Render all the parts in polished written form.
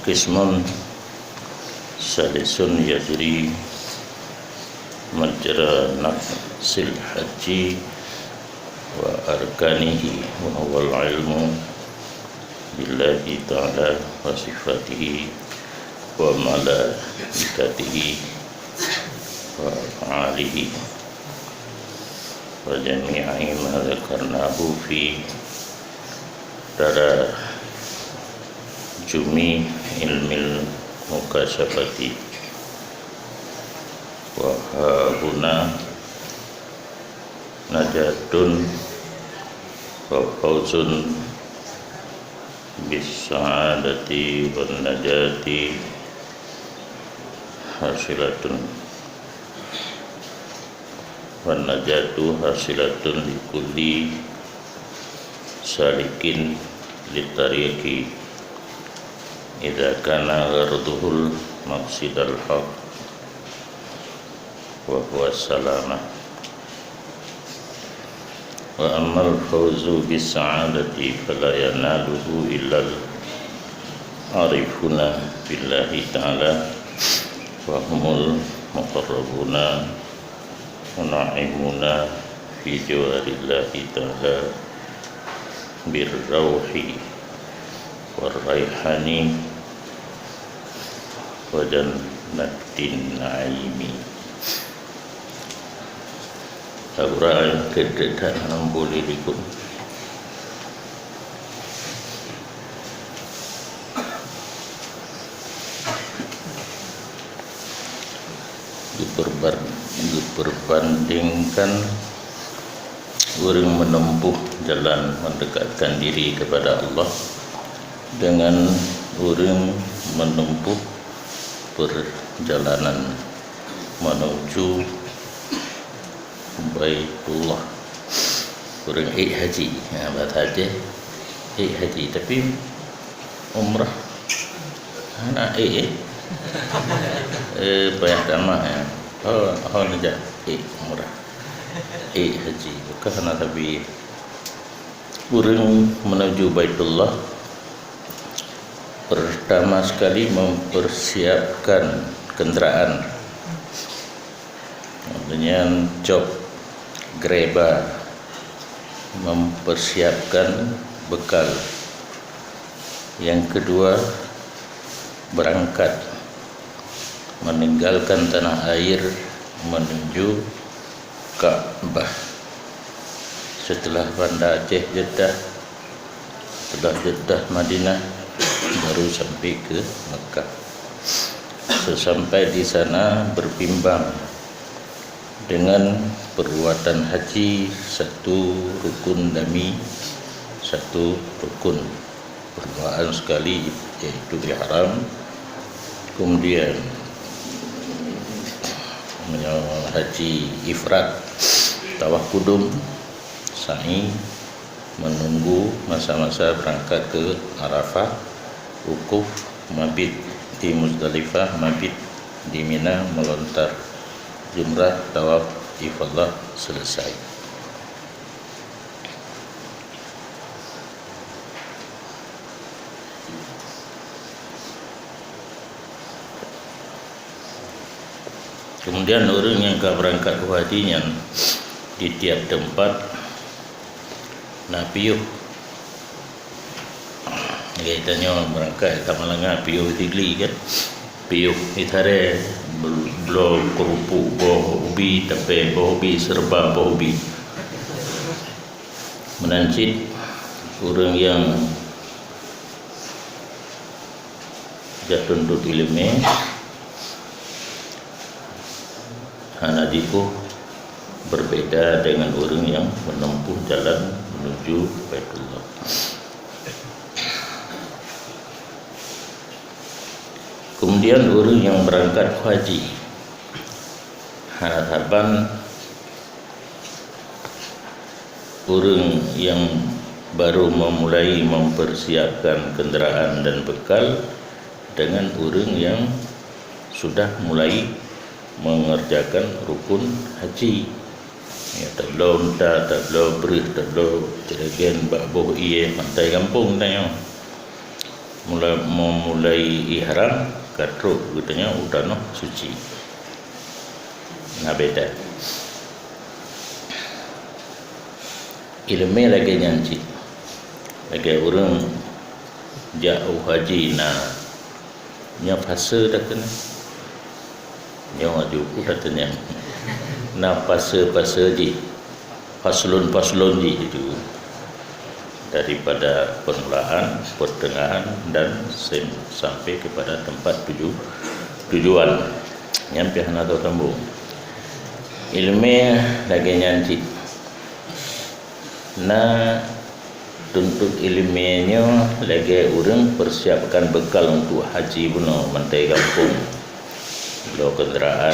Qismun salisun yajri majra nafsil haji wa arkanihi wa huwal ilmu billahi ta'ala wa sifatihi wa malaikatihi wa af'alihi wa jami'i ma dzakarnahu fi dara jumi ilmil mukasyafati wa huna najatun wa fawzun bis sa'adati wan najati hasilatun wan najatu hasilatun likulli salikin litariqi idza kana gharduhul maqsidal haq wa huwa salamah wa ammal fawzu bis sa'adati fala yanaluhu illa arifuna billahi ta'ala wa humul muqarrabuna wa na'imuna fi jawarillahi ta'ala birrauhi warraihani wa jannatin naimi. Al-Quran kedekat 60 ikut. Diperbandingkan orang menempuh jalan mendekatkan diri kepada Allah dengan orang menempuh perjalanan menuju Baitullah. Orang haji, bahasa Aceh haji, tapi umrah anak payah tamak ya. Oh najak umrah haji karena tapi orang menuju Baitullah pertama sekali mempersiapkan kenderaan dengan job greba, mempersiapkan bekal. Yang kedua, berangkat meninggalkan tanah air menuju Ka'bah. Setelah Banda Aceh Jeddah, setelah Jeddah Madinah, baru sampai ke Mekah. Sesampai di sana berbimbang dengan perbuatan haji, satu rukun dami, satu rukun perbuatan sekali, yaitu ihram. Kemudian haji ifrad, tawaf kudum, sa'i, menunggu masa-masa berangkat ke Arafah, wukuf, mabit di Muzdalifah, mabit di Mina, melontar jumrah, tawaf ifadah, selesai. Kemudian orang yang akan berangkat ke hajinya di tiap tempat nak piuh. Kaitannya berangkat ke Malanga piuh tigli kan. Piuh itare belum kerupuk boh ubi, tapi boh ubi serba boh ubi. Menancit orang yang jatuh untuk ilmu Hanadiku berbeda dengan orang yang menempuh jalan menuju Baitullah. Kemudian orang yang berangkat haji, harapan orang yang baru memulai mempersiapkan kenderaan dan bekal dengan orang yang sudah mulai mengerjakan rukun haji. Ya, tak belum tak belum beri, tak belum jeragen bak boh iye mantai kampung tanya. memulai ihram katruk katanya utano suci. Nah beda. Ilmu lagi nyanci. Lagi orang jauh haji nya fase dah kena. Nya wajib katanya. Fase ji. Paslon ji itu. Daripada permulaan, pertengahan dan sampai kepada tempat tujuan. Nyampe hana tau tambung. Ilmu lagi nyanci. Tuntut ilmunya lagi orang persiapkan bekal untuk haji buno mantai kampung. Lo kenderaan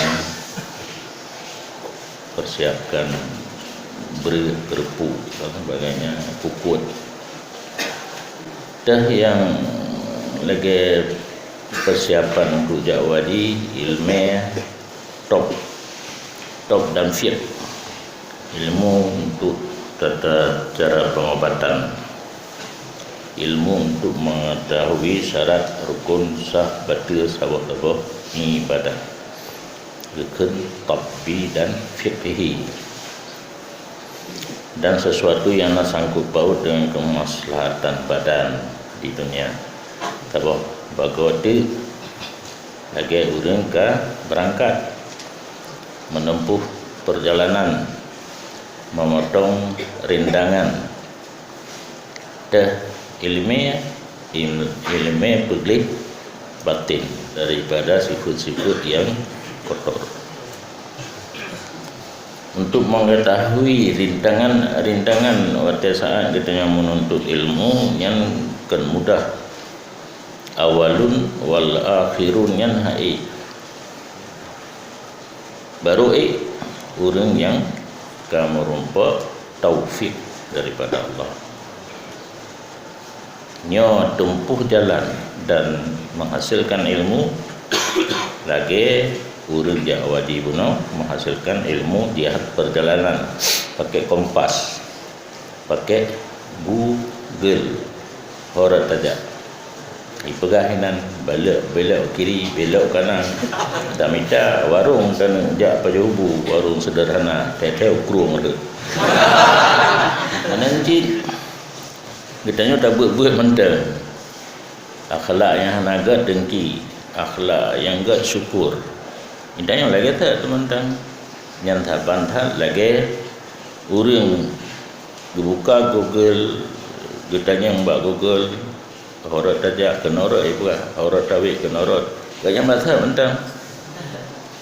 persiapkan berkerpu dan sebagainya, pukut. Dah yang lagi persiapan untuk jawadi ilmu top dan fit. Ilmu untuk tata cara pengobatan, ilmu untuk mengetahui syarat rukun sah batil sawah ibadah, rukun tabbi dan fiqhi, dan sesuatu yang sangkut paut dengan kemaslahatan badan di dunia. Tabah bagote lagi orang berangkat menempuh perjalanan, memotong rindangan. Dah ilmu peglik batin daripada sifat-sifat yang kotor. Untuk mengetahui rintangan pada saat kita menuntut ilmu yang kan mudah, awalun wal akhirun yang hai. Baru orang yang kamu rumpa taufik daripada Allah. Nyo tempuh jalan dan menghasilkan ilmu lagi urang jawadi buno menghasilkan ilmu jihad perjalanan pakai kompas, pakai Google, horat aja. Ipegahinan belok kiri, belok kanan. Tak minta warung kan jak pajubu, warung sederhana, teteu kurung ada. Nanti kitanya tak buat mentang. Akhlak yang agak dengki, akhlak yang agak syukur. Indahnya lagi tak teman-teman. Yang tak bantah lagi orang buka Google, kitanya mbak Google, horat aja kenorot ibu, horat tawik kenorot. Gaya masa mentang.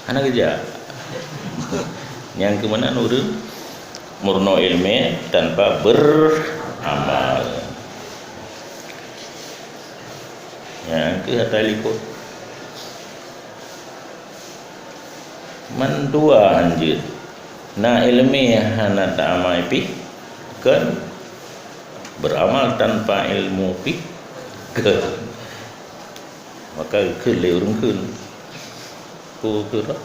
Anak kerja. Yang kemana orang murno ilmu tanpa beramal. Yang ke hataliko. Mandua anjir. Na ilmi hana ta'amai pi kan beramal tanpa ilmu pi ke maka ke leurung kun ku kira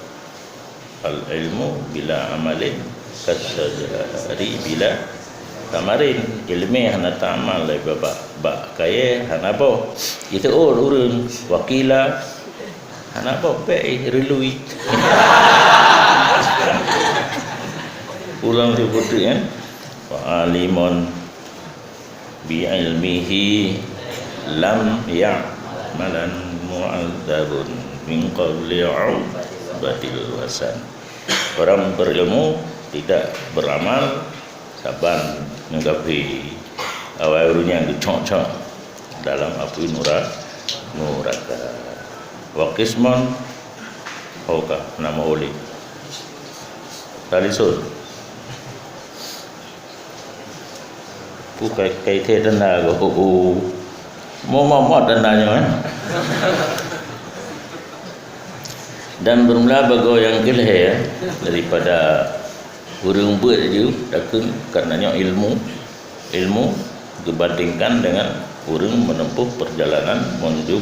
al ilmu bila amalin kasajari bila tamarin. Ilmi hana ta'amal lai baba kaya hana bo itu urun wakila hana bo pe relui ulang disebut kan wa alimun bi ilmihi lam ya'malan mu'adzabun min qabli 'ubatil wasan. Orang berilmu tidak beramal saban mengapi awalnya dicocok dalam api neraka. Wa qisman hoka nama oli talisun bukai kai dana go mau dananya dan bermula bago yang kelih daripada urang buat je takun karenanya ilmu dibandingkan dengan urang menempuh perjalanan menuju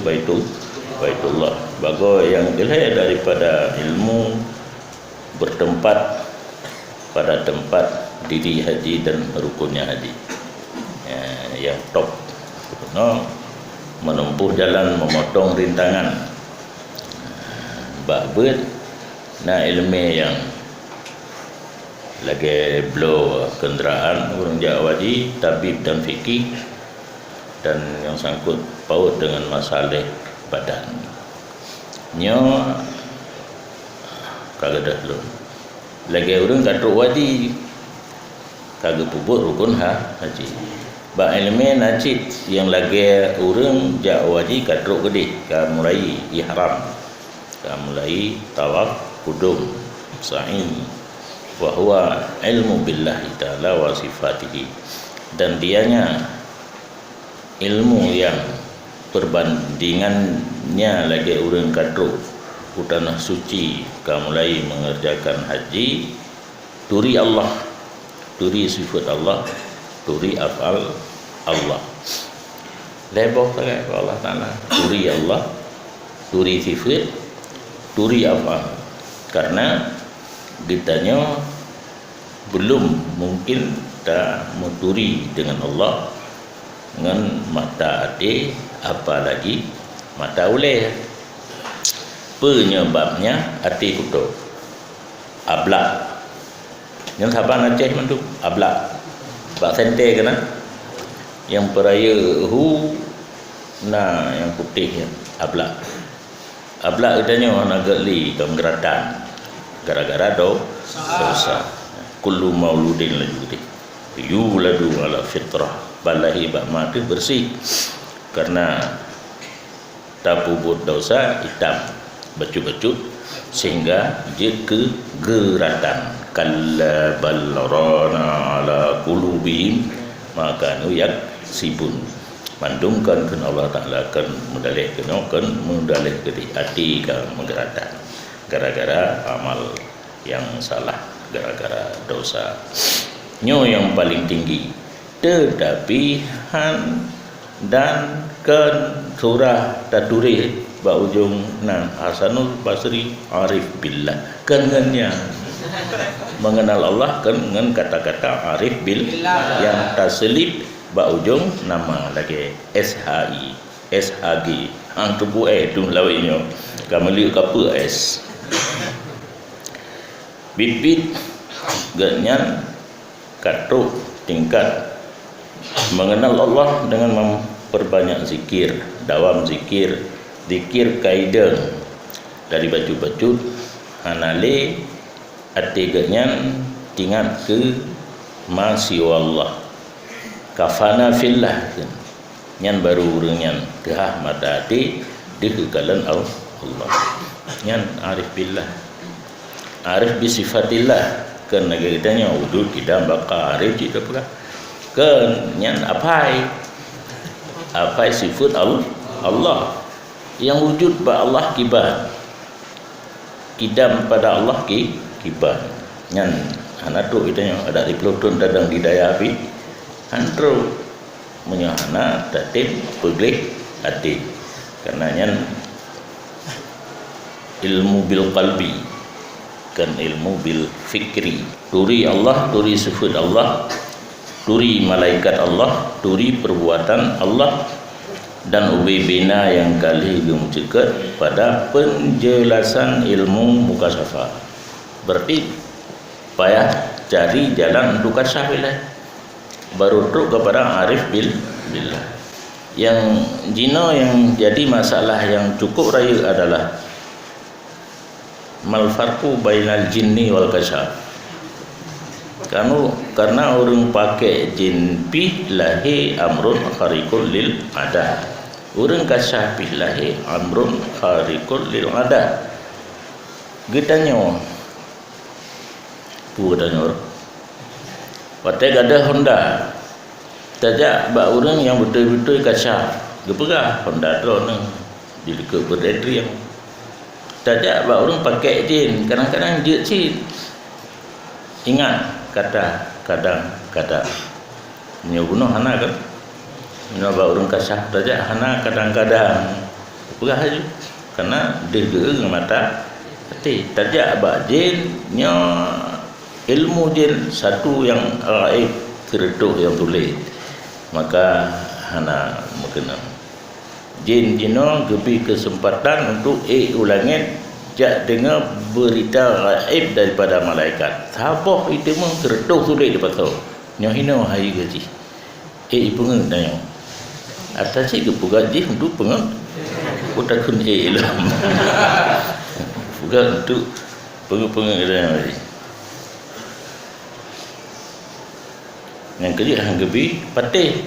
Baitullah. Bago yang kelih daripada ilmu bertempat pada tempat diri haji dan rukunnya haji. Yang top menempuh jalan memotong rintangan bak ber na ilmu yang lagi blow kenderaan orang Jawaji, tabib dan fikih, dan yang sangkut paut dengan masalah badan nyo kagak dah belum lagi orang katruk wadi kagak puput rukun haji. Ba ilmu najid yang lagi orang Jawaji katruk gede ka mulai ihram, ka mulai tawaf kudum sa'i wa huwa ilmu billahi ta'ala wa sifatihi, dan dianya ilmu yang perbandingannya lagi orang katruk ku tanah suci ka mulai mengerjakan haji, turi Allah, turi sifat Allah, turi afal Allah, leboh sangat Allah Ta'ala, turi Allah, turi sifat, turi afal. Karena ditanya belum mungkin tak muturi dengan Allah dengan mata ade, apalagi mata uleh. Penyebabnya hati kutuk ablak yang saban Aceh mantu ablak bak sente kena yang peraya hu na yang putih yang ablak katanya nak geli kemgeratan gara-gara dosa. Kullu mauludin laju yuladu ala fitrah, balahi bak mati bersih karena tak puput dosa hitam becut-becut sehingga dia kegeratan. Kalla ballarana ala qulubihim maka nu yaksibun, mandungkan kan Allah Ta'ala kan mudalih ke hati kan menggeratan gara-gara amal yang salah, gara-gara dosa nyo yang paling tinggi. Tetapi dan kan surah tadurih ba ujung nan Hasanul Basri arif billah kengannya mengenal Allah kan dengan kata-kata arif billah yang taslib ba ujung nama lagi SHG hang tubuh tu lawinyo kameli kapa S bibit ganyan katuk tingkat mengenal Allah dengan memperbanyak zikir, dawam zikir, zikir kaidah dari baju-baju hanale atiganya tingat ke masya Allah kafana fillah nyan baru urangnya gah mata hati dikekalan Allah nyan arif billah, arif bisifatillah kan negaranya wudud tidak bakal arif kita pula kan nyan apai sifat Allah yang wujud ba Allah kibar kidam pada Allah kibar nyan hanatu itanya ada di pelutun dadang di daya api antro menyahana tatib peglik hati karena nyan ilmu bil qalbi kan ilmu bil fikri, turi Allah, turi sifat Allah, turi malaikat Allah, turi perbuatan Allah, dan ubi bina yang kali cekat pada penjelasan ilmu mukasyafah. Berarti payah cari jalan untuk kasyafah baru truk kepada arif billah. Yang jino yang jadi masalah yang cukup raya adalah mal farqu bainal jinni wal kasyaf. Karena orang pakai jin billahi amrun khariqul lil adat, orang kasyaf billahi amrun khariqul lil adat. Getanya patai ada Honda tajak bak orang yang betul-betul kasyaf gepegah Honda tu nang di dekat berdiri yang tajak bak orang pakai jin kadang-kadang dia jin ingat kata kadang-kadang nyobuno hana kan nyoba orang kasyaf tajak hana kadang-kadang gepegah aja karena dia geung mata hati tajak bak jin nyo ilmu jin satu yang gaib kereduk yang tulis maka hana mengenal jin jino gebi kesempatan untuk ulangit jak dengar berita gaib daripada malaikat. Sabah itu mah tertuh sulit depa tahu. Nyo hino hari gaji. Pengen tanya. Atas ke gaji untuk pengen. Aku takun lah. Bukan untuk pengen tanya. Yang kedua hang gebi patih.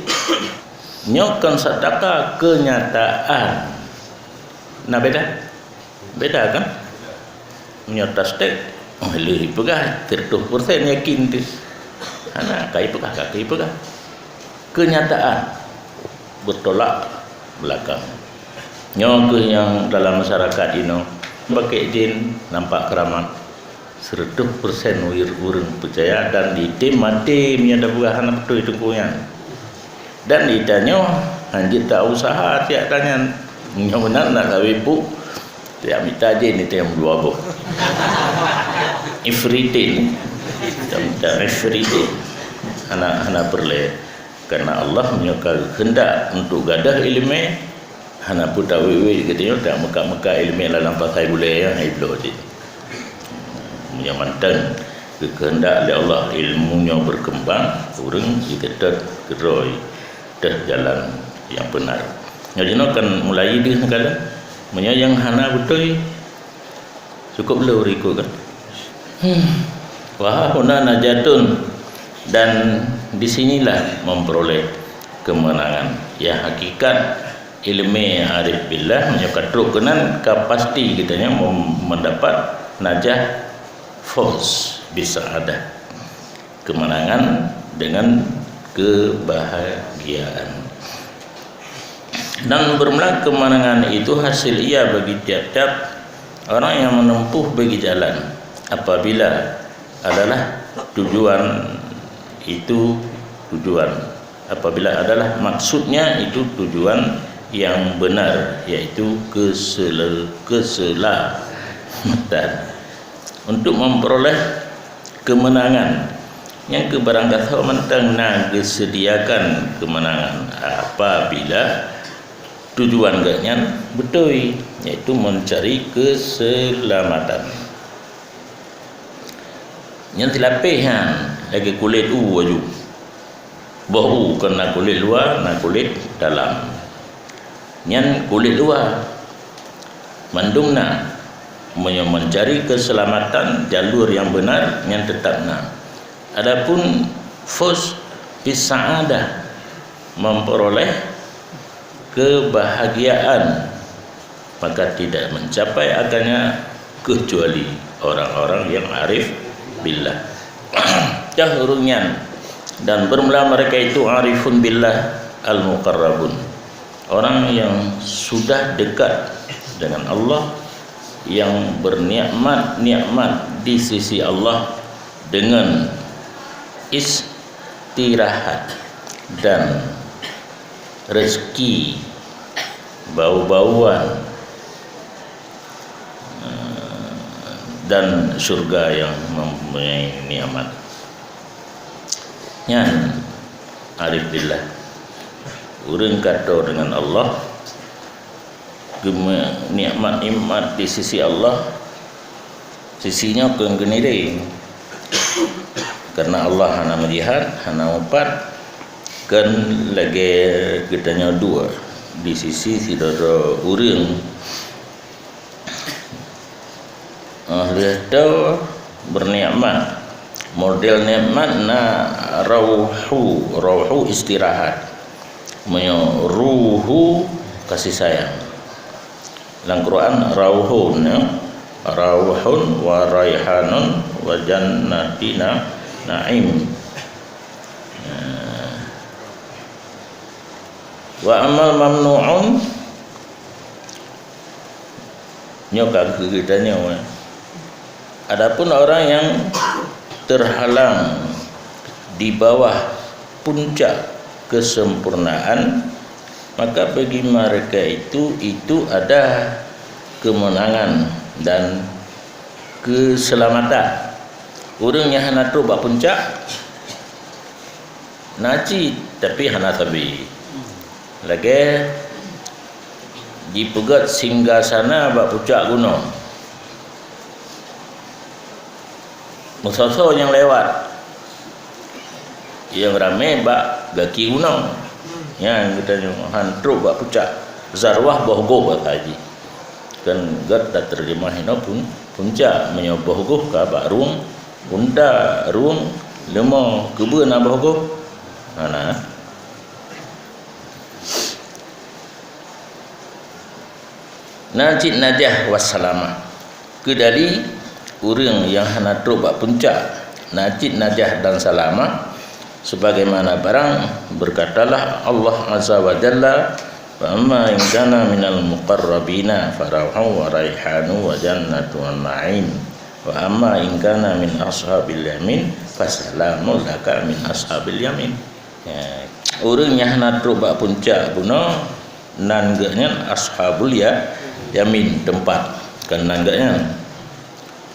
Nyokan sedekah kenyataan. Nah beda kan? Menyota stek lebih pegah 100% yakin tu. Anak kai pegah. Kenyataan bertolak belakang. Nyo ke yang dalam masyarakat ini pakai jin nampak keramat 100% urang percaya dan di tim mati menyada buahan betul itu kuyan. Dan ditanya anjir tak usaha tiap tanya nyo benar nak gawe bu tiap minta jin itu yang dua bu. Ifritin. Dan ifritin anak berle karena Allah menyokal hendak untuk gadah ilmu hana puta wewe katanya tak meka-meka ilmu dalam pasai boleh yang iblo je yang mantan kehendak oleh Allah ilmunya berkembang urang kita keroi dah jalan yang benar jadi no kan mulai dia segala menyayang hana betul cukup lur ikut kan wah huna najatun dan disinilah memperoleh kemenangan ya hakikat ilmu arif billah menyokatru kenan kapasti kitanya mendapat najah fawz bisa ada kemenangan dengan kebahagiaan dan bermula kemenangan itu hasil ia bagi tiap-tiap orang yang menempuh bagi jalan apabila adalah tujuan itu tujuan apabila adalah maksudnya itu tujuan yang benar yaitu keselamatan untuk memperoleh kemenangan yang kebarangkali mentang nak disediakan kemenangan apabila tujuan gaknya betul yaitu mencari keselamatan yang tilapihan lagi kulit baju bau kena kulit luar na kulit dalam nyan kulit luar mandumna mencari keselamatan jalur yang benar yang tetapna adapun fuz bisaadah memperoleh kebahagiaan maka tidak mencapai akannya kecuali orang-orang yang arif billah jahurunyan dan bermula mereka itu arifun billah al-muqarrabun orang yang sudah dekat dengan Allah yang bernikmat di sisi Allah dengan istirahat dan rezeki bau-bauan dan surga yang mempunyai nikmat. Yang arif billah urang kata dengan Allah nikmat di sisi Allah sisinya kengenire karena Allah hana melihat hana upat kan lagi kitanya dua di sisi saudara urang lihat bernikmat model nikmat na rauhu istirahat ruhu kasih sayang dalam Quran rauhun wa raihanun wa jannatina na'im wa amal mamnu'un nyokak kitanya adapun orang yang terhalang di bawah puncak kesempurnaan maka bagi mereka itu ada kemenangan dan keselamatan orang yang hana tu bak puncak naji tapi hana tabi lagi dipegat singgasana bak puncak gunung. Musuh-musuh yang lewat, yang ramai bak gaki gunung, yang kita hantruk bak puncak zarwah bohgo bak haji kan gat tak terjemah ino pun puncak menyoboh goh ka bak ruang unda ruang lemo kebun abah goh ana najid najah wassalamah kedali urang yang hanatro bak puncak najid najah dan salamah sebagaimana barang berkatalah Allah azza wa jalla wa amma in kana minal muqarrabina farauhu wa raihanu wa jannatu wan na'im wa amma in kana min ashabil yamin fasalamun laka min ashabil yamin. Ya, urang yang natru bak puncak buno nan geunyan ashabul yamin tempat kan nan geunyan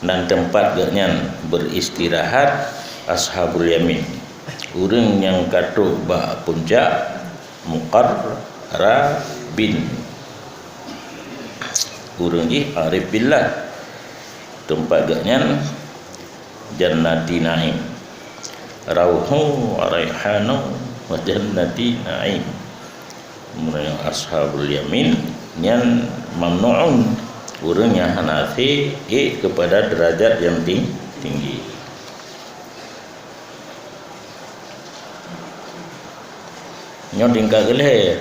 nan tempat geunyan beristirahat ashabul yamin. Urang yang katuk bak puncak muqarrabin urang ni arif billah tempat geunyan jannati naim rauhu wa raihanu wa jannati naim. Mereka ashabul yamin yang mamnu'un urang yang hanafi kepada derajat yang tinggi. Nyo tingkah geleh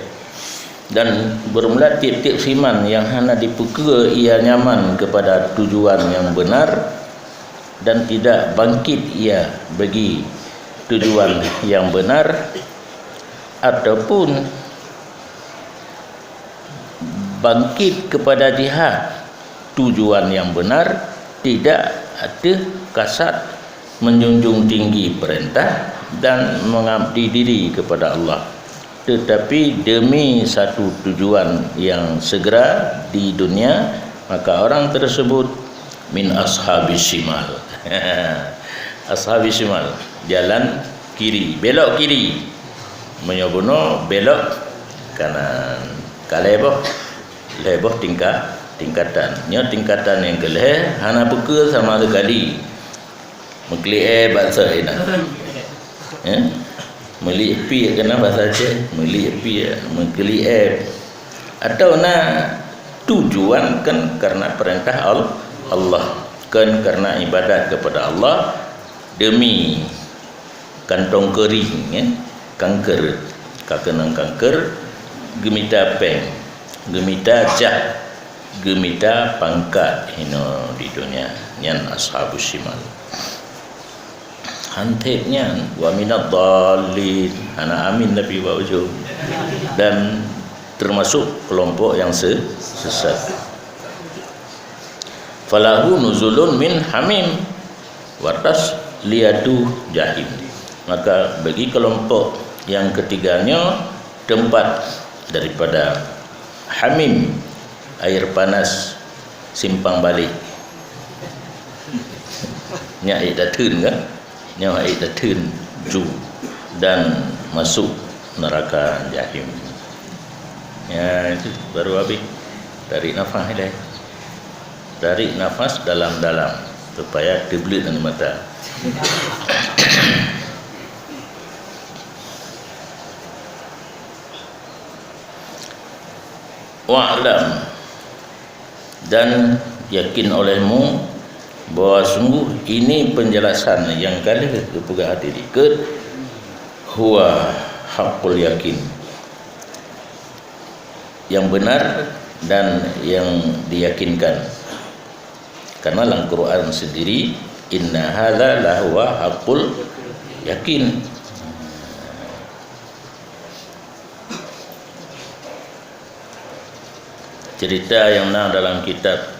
dan bermula tiap-tiap siman yang hana dipuka ia nyaman kepada tujuan yang benar dan tidak bangkit ia bagi tujuan yang benar ataupun bangkit kepada jihad tujuan yang benar, tidak ada kasat menjunjung tinggi perintah dan mengabdi diri kepada Allah, tetapi demi satu tujuan yang segera di dunia, maka orang tersebut min ashabis shimal. Ashabis shimal, jalan kiri, belok kiri, menyobono belok kanan. Kaleboh leboh tingkatan. Nya tingkatan yang keleh hana peka sama sekali. Mengkli bahasa ina. Meli pi kena bahasa Aceh, meli pi mengkli atau tujuan kan karena perintah Allah, kan karena ibadat kepada Allah demi kantong kering kanker kakenang kanker gemita peng gemita jah gemita pangkat hino di dunia nyan ashabus shimal. Hanteknya wa minad dhalin ana amin nabi wa ujub dan termasuk kelompok yang sesat. Falahu nuzulun min hamim wa tasliyatu jahim. Maka bagi kelompok yang ketiganya tempat daripada hamim, air panas simpang balik. Nya idatun kan? Nya idatun ju dan masuk neraka jahim. Ya, itu baru habis. Tarik nafas dah. Tarik nafas dalam-dalam supaya dibeli dalam mata. Wa'lam dan yakin olehmu bahawa sungguh ini penjelasan yang kali kepegang hati dikit huwa haqqul yakin, yang benar dan yang diyakinkan. Karena dalam Quran sendiri inna hadza lahuwa haqqul yakin. Cerita yang dalam kitab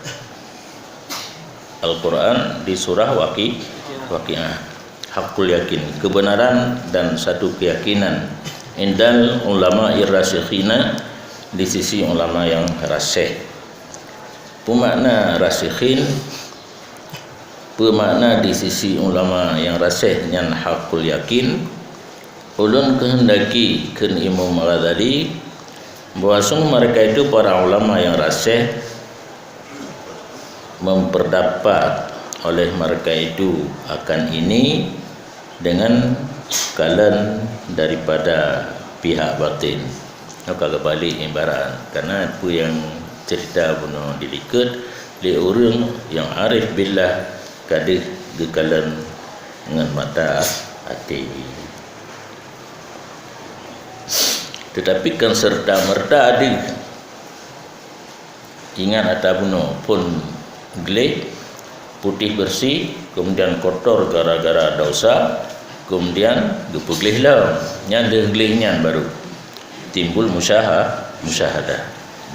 Al-Quran di surah Waqi'ah, haqqul yakin, kebenaran dan satu keyakinan indal ulama irrasikhina, di sisi ulama yang rasikh. Pemakna rasikhin, pemakna di sisi ulama yang rasikh yang haqqul yakin. Ulun kehendaki ken Imam Ghazali bahwasanya mereka itu para ulama yang rasih memperdapat oleh mereka itu akan ini dengan kalan daripada pihak batin. Kalau balik ibarat karena apa yang cerita bunuh dilikat oleh orang yang arif billah kadih gekalan dengan mata hati. Tetapi kan serta merta ada ingat atau bunuh pun gelap putih bersih kemudian kotor gara-gara dosa kemudian gepeglih lah nyanda gelihnya baru timbul musyahadah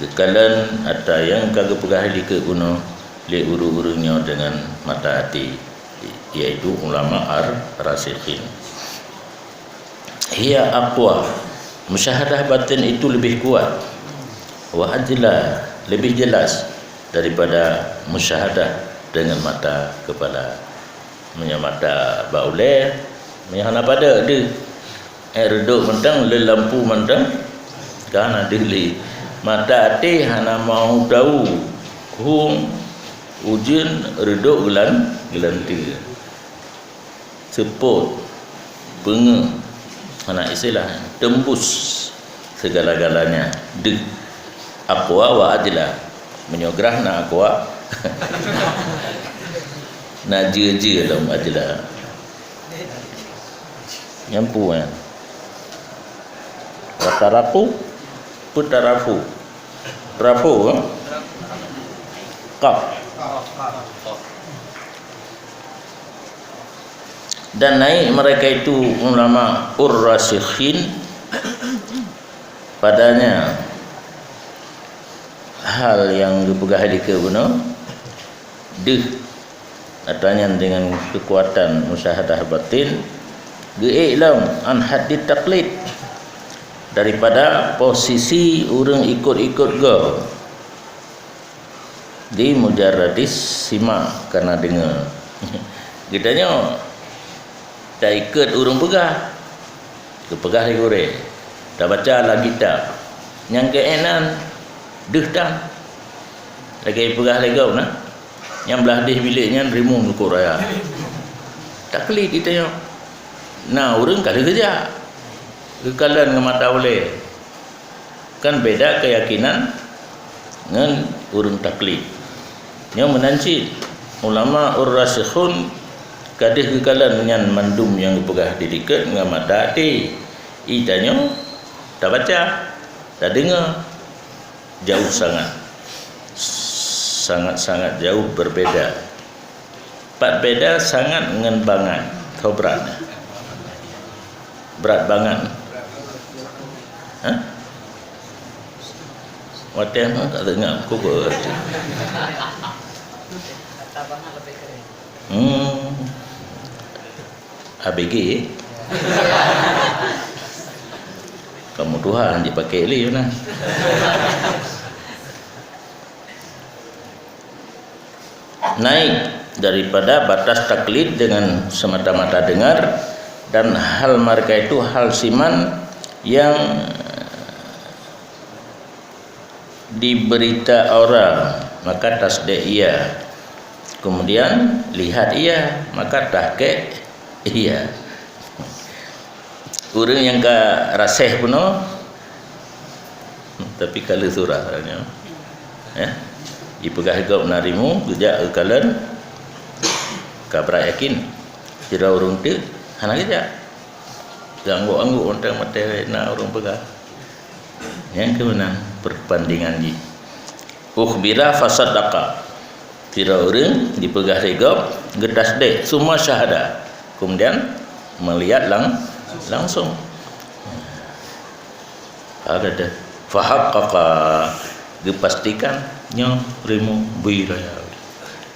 gekalan atau yang kagak pegah di ke guna le uru-urunya dengan mata hati yaitu ulama ar-rasikhin. Hiya aqwa, musyahadah batin itu lebih kuat, wa ajla, lebih jelas daripada musyahadah dengan mata kepala. Mata bauleh hana pada dia reduk mentang le lampu mentang kan ada le mata hati hana mau tahu hum ujian reduk gelanti seput penga anak istilah tembus segala-galanya de aqwa wa ajla menyograh na aqwa na je dalam ajla nyampu kan watarafu putarafu rafu qaf dan naik mereka itu ulama ur-rasikhin padanya hal yang dipegang di kebenar adanya dengan kekuatan musyahadah batin ge'iklam an hadid taqlid daripada posisi orang ikut-ikut go di mujarradis simak karena dengar kitanya tak ikut orang pegah kepegah di gore tak baca lagi tak yang keenan dah lagi pegah lagi kau nah yang belah di biliknya rimu nukur raya taklid kita nah orang kada kerja kekalan dengan mata oleh kan beda keyakinan dengan orang taklid yang menancit ulama ur-rasikhun kadih kekalan dengan mandum yang dipegah didikat dengan mata hati itanya tak baca tak dengar jauh sangat jauh berbeda. Pak beda sangat dengan bangan atau beratnya. Berat bangan. Hah? Watih tak dengar aku ber. ABG. Kamu Tuhan dipakai li nah. Naik daripada batas taklid dengan semata-mata dengar dan hal mereka itu hal siman yang diberita orang maka tasdik ia kemudian lihat ia maka tahqiq ia orang yang ke rasih puno tapi kalau surah ya dipegah gap narimu kerja kalan kabra yakin kira orang tu hana kerja ganggu-ganggu orang mata na orang pegah yang kemana perbandingan ni ukhbira fasaddaqa kira orang dipegah gap gedas dek semua syahadah kemudian melihat langsung ada fahaqqaqa dipastikan yang rimu biraya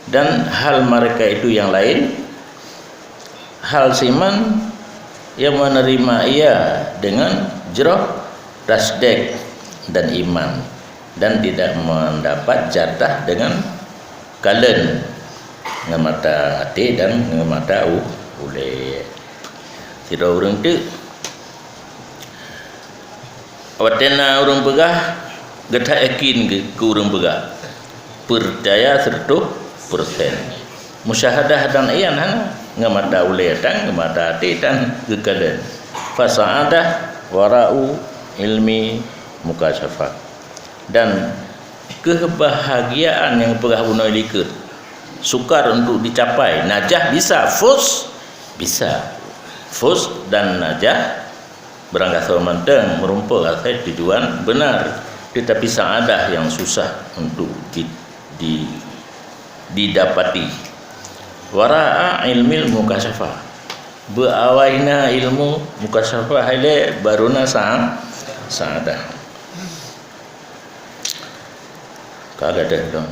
dan hal mereka itu yang lain hal siman yang menerima ia dengan jerah tasdik dan iman dan tidak mendapat jatah dengan kalen dengan mata hati dan dengan mata oleh tidak orang tu Watena urang pegah getah yakin ke urang pegah. Percaya 100%. Musyahadah dan iyan hana ngamada uletan ngamada titan gekadan. Fasaadah wara'u ilmi mukasyafah. Dan kebahagiaan yang pegah bunuh likut sukar untuk dicapai. Najah bisa, fuz bisa. Fuz dan najah berangkat manteng merumpuk akhir tujuan benar, tetapi saadah yang susah untuk didapati. Wara'a ilmil mukasyafah, beawaina ilmu mukasyafah ile baruna saadah. Kagak ada dong.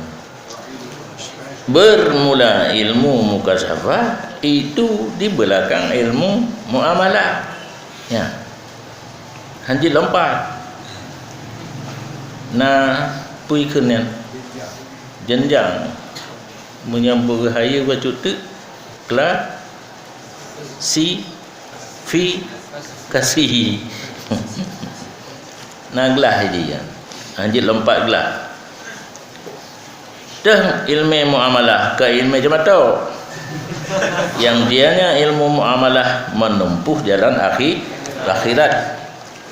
Bermula ilmu mukasyafah itu di belakang ilmu muamalah. Ya. Hanji lompat. Nah, pui kenen jenjang menyambung haya baca tu kelas si fi kasih. Nah gelah dia. Hanji lompat gelah. Dah ilmu muamalah ke ilmu macam tu. Yang dianya ilmu muamalah menempuh jalan akhirat,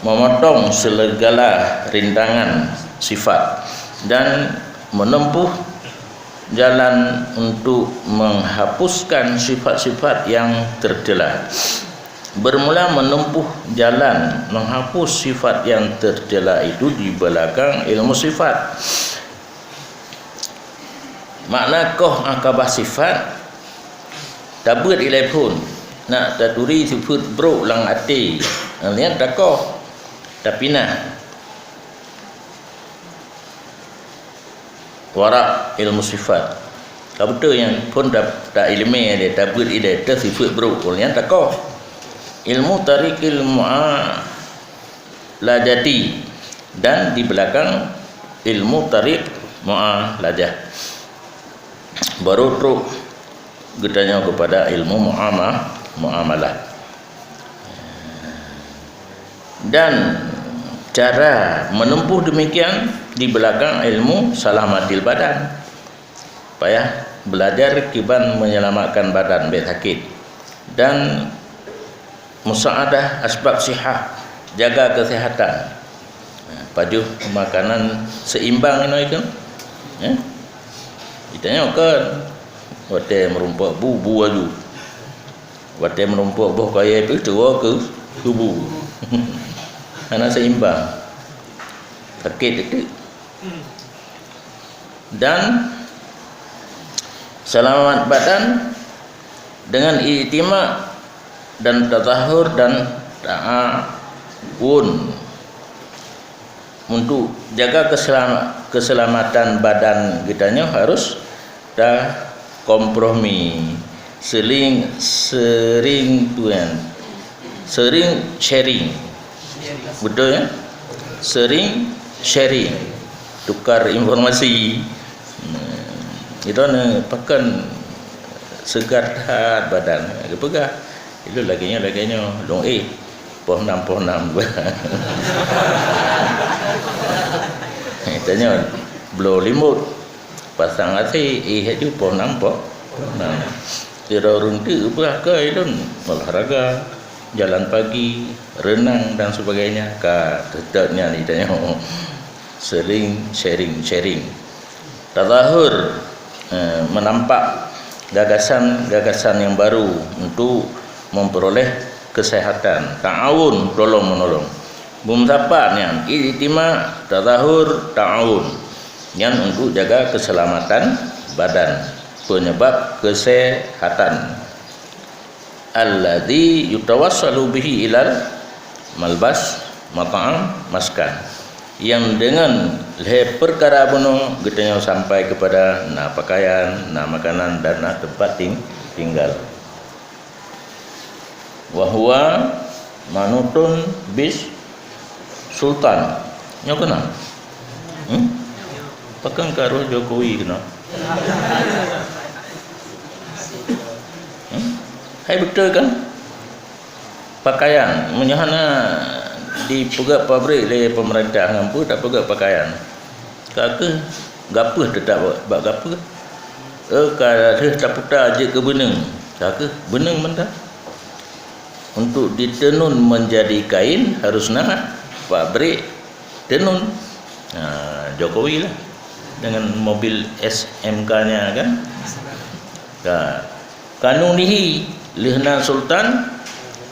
memotong segala rintangan sifat dan menempuh jalan untuk menghapuskan sifat-sifat yang tercela. Bermula menempuh jalan menghapus sifat yang tercela itu di belakang ilmu sifat. Makna koh akabah sifat tabut ilai pun nak taturi sifat bro lang ati lihat takoh tapi nah warak ilmu sifat betul yang pun tak ilmi dia tabut ilai ta sifat bro lihat takoh ilmu tarikil mu'alajati dan di belakang ilmu tarik mu'alajah baru teruk getanya kepada ilmu muamalah dan cara menempuh demikian di belakang ilmu salamatil badan, payah belajar kiban menyelamatkan badan dari sakit dan musaadah asbab sihat, jaga kesehatan, pajuh makanan seimbang ini kan ya. Ditanya kan wate merumpuk bubu aju. Wate merumpuk boh kaya itu tua ke tubuh. Anak seimbang. Sakit itu. Dan selamat badan dengan i'tima dan tatahur dan ta'awun untuk jaga keselamatan badan kitanya harus dah kompromi sering sharing, betul ya, sering sharing, tukar informasi. Itu nak pakan segar hat badan pegah itu laginya dong poh enam tanya blow limut pasang ati itu poh enam tidak runti ke itu olahraga jalan pagi renang dan sebagainya tetapnya ni tanya sering sharing tadahur menampak gagasan yang baru untuk memperoleh kesehatan, ta'awun tolong menolong. Bumsapatnya i'tima tadahur ta'awun yang untuk jaga keselamatan badan, penyebab kesehatan. Alladzi yutawassalu bihi ilal malbas mat'am maskan, yang dengan perkara bunuh getanya sampai kepada pakaian, makanan dan tempat tinggal. Wahwa manutun bis sultan nyo kena pakai karo Jokowi kena hai betul kan pakaian menyahana di pegak pabrik le pemerintah ngampu tak pegak pakaian. Kaka gapo tetap bak gapo? Kalau tak putar je ke beneng. Kaka beneng mentah. Untuk ditenun menjadi kain harus nak pabrik tenun. Jokowi lah dengan mobil SMK-nya kan. Kanun ini Lihna Sultan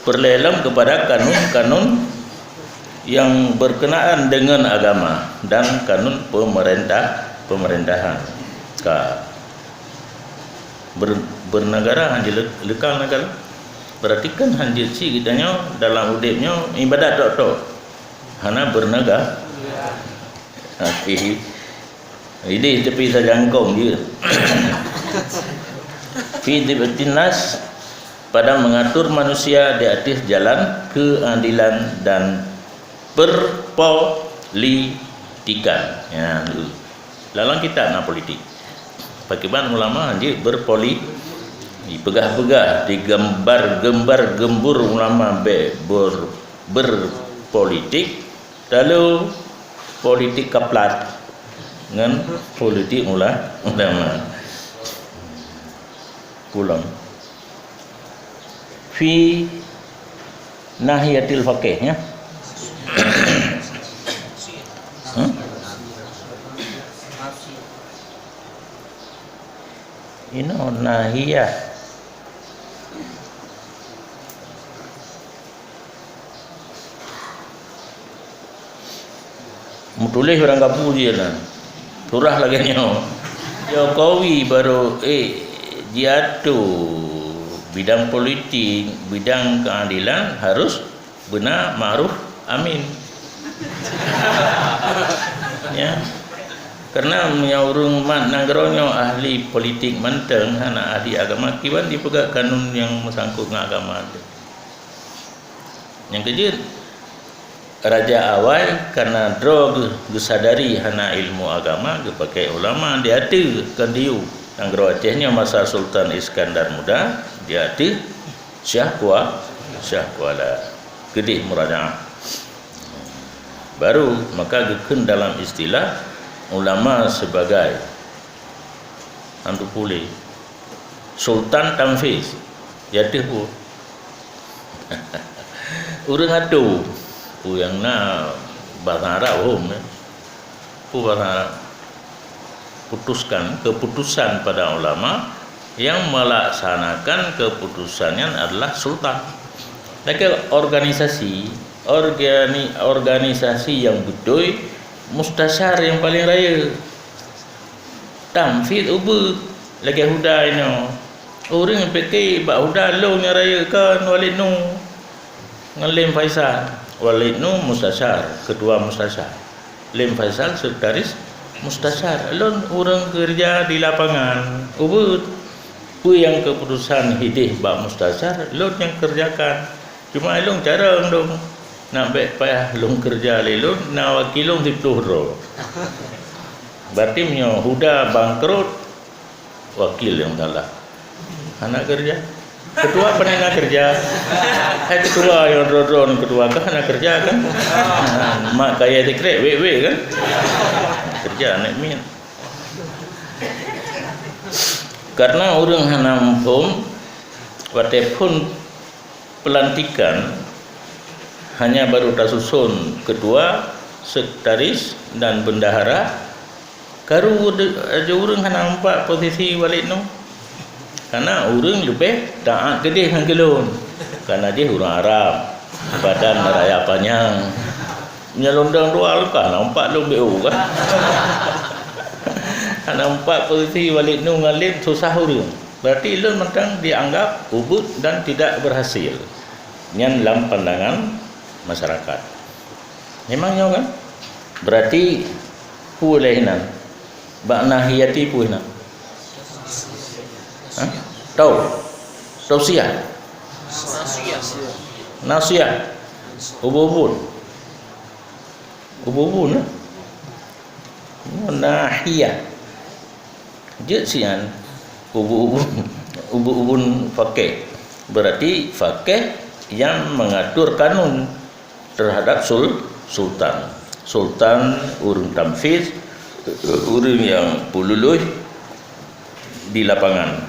berlelam kepada kanun-kanun yang berkenaan dengan agama dan kanun pemerintahan. Bernegara hanji lekal negara. Berarti kan hanji si kitanya dalam udipnya ibadat tok. Hana bernegara. Ini tepi sajangkong dia. Fi dibtinas pada mengatur manusia di atas jalan keadilan dan berpolitikan. Ya, lalang kita nak politik. Bagaimana ulama anjir dipegah-pegah, digembar-gembar gembur ulama berpolitik, lalu politik kaplat dengan politik ulama. Pulang fi nahiyatil faqih ya. Ini nahiyah mutulis orang kapu dia lah surah lagi nyo Jokowi baru jatuh bidang politik, bidang keadilan harus benar ma'ruf amin. Ya. Karena menyaurung nanggeronyo ahli politik menteng hana ahli agama kiban dipegak kanun yang mesangkut dengan agama. Yang kedua Raja Awai karena drog gesadari hana ilmu agama dipakai ulama dia ada kan diu Nanggro Acehnya masa Sultan Iskandar Muda dia ada Syah Kuala gede murajaah baru maka gekun dalam istilah ulama sebagai antu pulih Sultan Tamfiz jadi pun urang adu yang na bahasa Arab bahasa Arab keputusan pada ulama yang melaksanakan keputusannya adalah sultan. Lagi organisasi yang betul mustasyar yang paling raya. Tamfid ubu lagi huda ini. Orang yang pakai bak huda lo yang raya kan Walid Nu ngalim Faisal. Walid Nu mustasyar, ketua mustasyar. Lim Faisal sekretaris mustasyar. Lon orang kerja di lapangan. Ubud pu yang keputusan hidih bak mustasyar, lon yang kerjakan. Cuma long jarang dong. Nak baik payah long kerja lelon, nak wakilong dituhro. Berarti menyo huda bangkrut wakil yang salah. Anak kerja. Ketua pernah kerja. Ketua yang ron ketua kan anak kerja kan. Mak kaya dikrek we kan. Kerja naik min. Karena orang hanam home walaupun pelantikan hanya baru tersusun ketua, sekretaris dan bendahara karu aja orang hanam empat posisi Walid Nu. Karena orang lebih taat gede hang kelon. Karena dia orang Arab, badan raya panjang. Menyelondang dua kan nampak lu BO kan. Nampak posisi Walid Nu ngalim susah urang. Berarti ilun mentang dianggap ubud dan tidak berhasil. Nyan dalam pandangan masyarakat. Memangnya kan? Berarti pulehinan. Bak nahiyati puhinan. Tahu? Tausiah. Nasiah. Ububun. Nahiyah. Dia sian ubun fakih. Berarti fakih yang mengatur kanun terhadap sultan. Sultan urang tamfiz, urang yang pululuh di lapangan.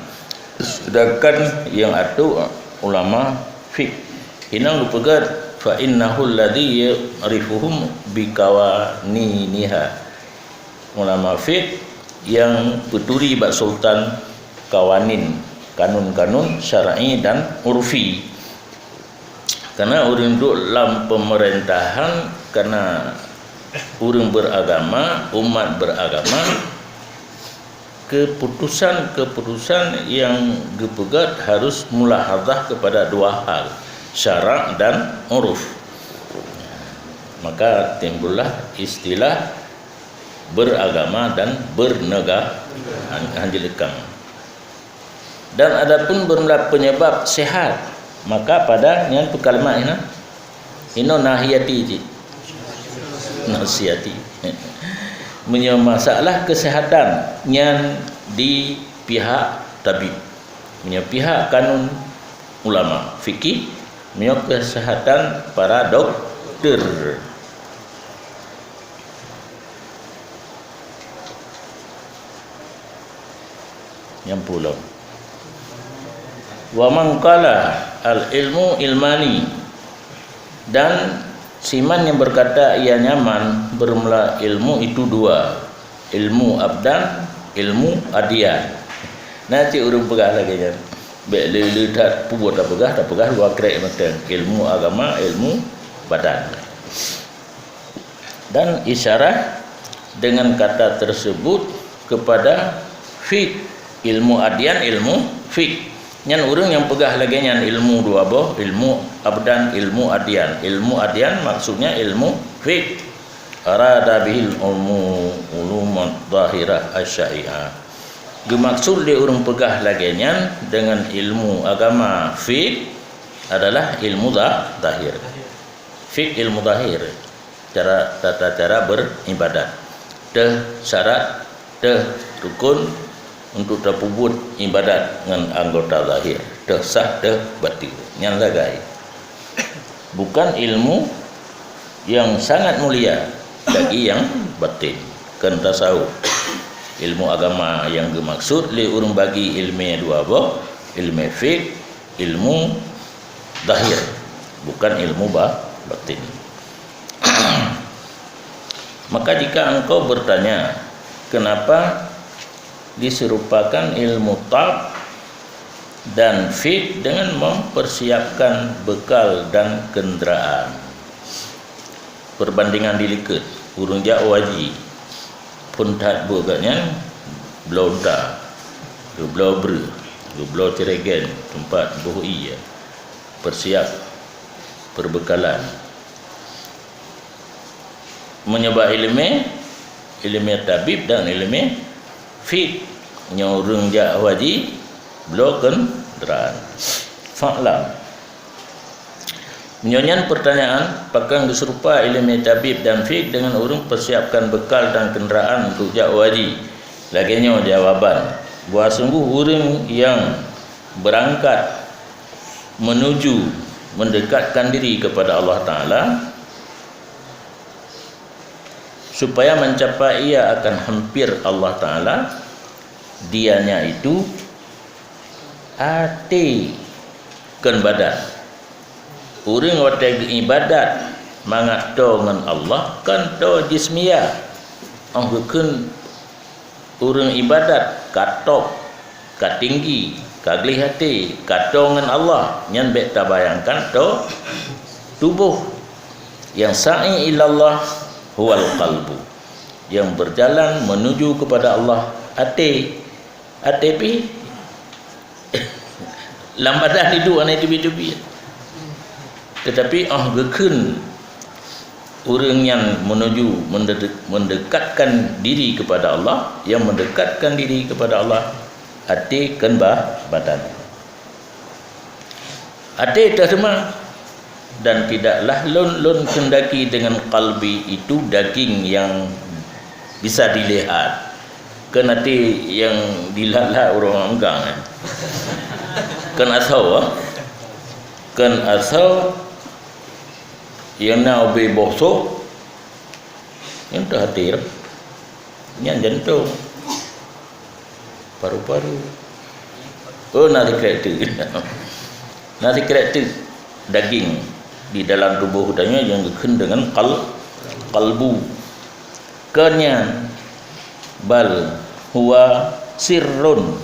Sedangkan yang atu ulama fiqh hinang lupagat fa innahu alladhi ya'rifuhum biqawaniniha. Ulama fiqh yang peturi bak sultan kawanin, kanun-kanun syar'i dan urfi. Karena orang duduk dalam pemerintahan, karena orang beragama, umat beragama, keputusan-keputusan yang dipegat harus mulahadzah kepada dua hal, syarak dan uruf. Maka timbullah istilah beragama dan bernegara hanjilekang. Dan adapun bermula penyebab sehat, maka pada yang tu kalimat ino nahiyati nasihati punya masalah kesehatan yang di pihak tabib, punya pihak kanun ulama fikih, punya kesehatan para dokter. Yang puluh wa man qala al ilmu ilmani, dan siman yang berkata ia nyaman bermula ilmu itu dua, ilmu abdan, ilmu adian. Nanti urang pegah lagi kan bek le tak pubuh tak pegah dua krek macam ilmu agama, ilmu badan. Dan isyarat dengan kata tersebut kepada fiqh, ilmu adian, ilmu fiqh. Nyan urang yang pegah lagi nyan ilmu dua boh, ilmu abdan, ilmu adian. Ilmu adian maksudnya ilmu fiqh. Arada bihil ulumut zahirah asy-syai'ah. Dimaksud dia urang pegah lagi nyan dengan ilmu agama fiqh adalah ilmu zahir. Fiqh ilmu zahir. Tata cara beribadat. Teh syarat, teh rukun untuk terpubut ibadat dengan anggota zahir, dah sah dah batil. Yang lagai bukan ilmu yang sangat mulia lagi yang batin, kan tasawuf. Ilmu agama yang dimaksud le urang bagi ilmu dua boh, ilmu fiqh, ilmu zahir, bukan ilmu batin. Maka jika engkau bertanya kenapa diserupakan ilmu tab dan fiqh dengan mempersiapkan bekal dan kenderaan, perbandingan dilikat urang jak waji pun tak buatnya belau dah belau ber belau ceregen tempat buhi persiap perbekalan menyebab ilmu tabib dan ilmu fiqh nyorung jak waji bloken deran fa'lam. Menyonyan pertanyaan apakah diserupa ilmu tabib dan fiqh dengan urang persiapkan bekal dan kenderaan untuk jak waji. Laginya jawaban bahawa sungguh urang yang berangkat menuju mendekatkan diri kepada Allah Ta'ala supaya mencapai ia akan hampir Allah Ta'ala, dianya itu hati kan badan. Orang watak ibadat mangat to dengan Allah kan to jismiyah. Anggukeun orang ibadat katok, katinggi, kagli hati, kato dengan Allah. Nyan bet tabayangkan to tubuh yang sa'i ilallah huwal qalbu, yang berjalan menuju kepada Allah ati pi lambadan itu anai tubi-tubi. Tetapi gekeun orang yang menuju mendekatkan diri kepada Allah, yang mendekatkan diri kepada Allah ati kan badan. Ati terima dan tidaklah lun kendaki dengan kalbi itu daging yang bisa dilihat. Kan hati yang dilihat orang enggang kan asal yang nak obey bosok yang terhadir yang jantung paru-paru nari karakter nari karakter daging di dalam tubuh hudanya yang dikenal dengan qalbu kenyan bal huwa sirrun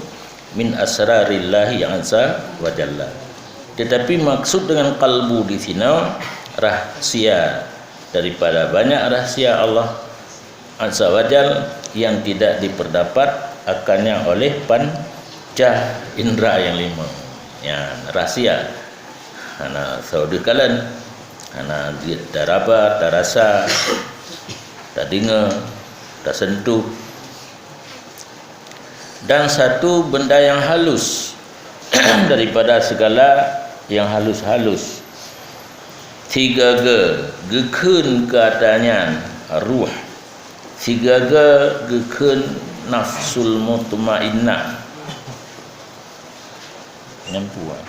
min asrarillahi azza wa jalla. Tetapi maksud dengan kalbu di sini rahsia daripada banyak rahsia Allah azza wa jalla yang tidak diperdapat akannya oleh panca indera yang 5. Ya, rahsia. Ana saudara kalian, ana dia daraba, darasa, tak dengar, tak sentuh. Dan satu benda yang halus daripada segala yang halus-halus. 3 gekun keadaan ruh. 3 gekun nafsul mutmainnah. Nyampuan.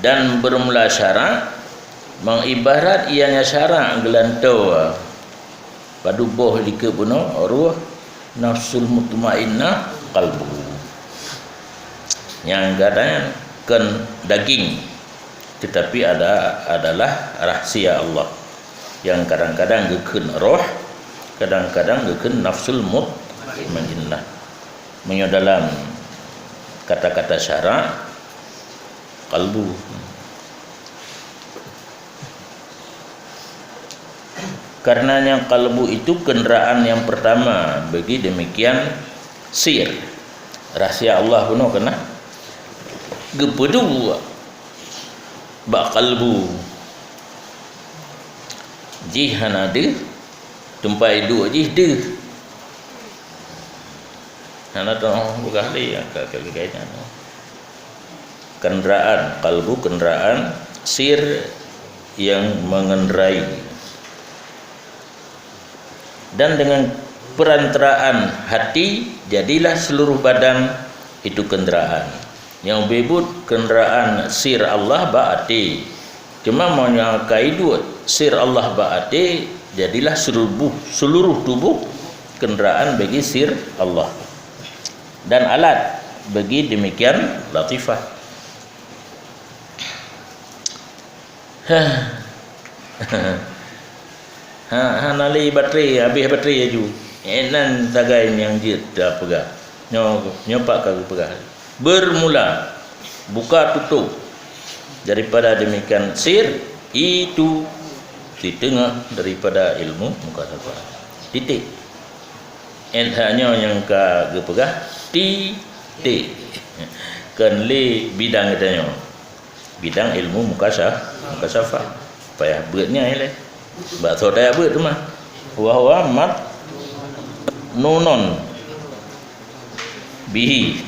Dan bermula syarak mengibarat ianya syarak gelantau padu boh lika puno ruh nafsul mutmainnah qalbu yang kadang kan daging tetapi adalah rahsia Allah yang kadang-kadang gekun roh kadang-kadang gekun nafsul mutmainnah menyodalam kata-kata syarak qalbu. Karenanya kalbu itu kenderaan yang pertama bagi demikian sir rahsia Allah penuh kena gepedu ba kalbu jihan ada tempat duduk jih de ana tu berkali kali-kali kenderaan kalbu kenderaan sir yang mengenderai dan dengan perantaraan hati jadilah seluruh badan itu kenderaan. Yang bebut kenderaan sir Allah ba'ati. Cuma menyakai dua sir Allah ba'ati jadilah seluruh tubuh kenderaan bagi sir Allah. Dan alat bagi demikian latifah. Nali bateri habis bateri aju enan tagai yang dia dah pegang nyopak kau pegang bermula buka tutup daripada demikian sir itu di tengah daripada ilmu mukasafah titik hanya yang kau pegang titik kan le bidang katanya bidang ilmu mukasafah payah beratnya ile bak sodaya ber tu mah wa mat nunon bihi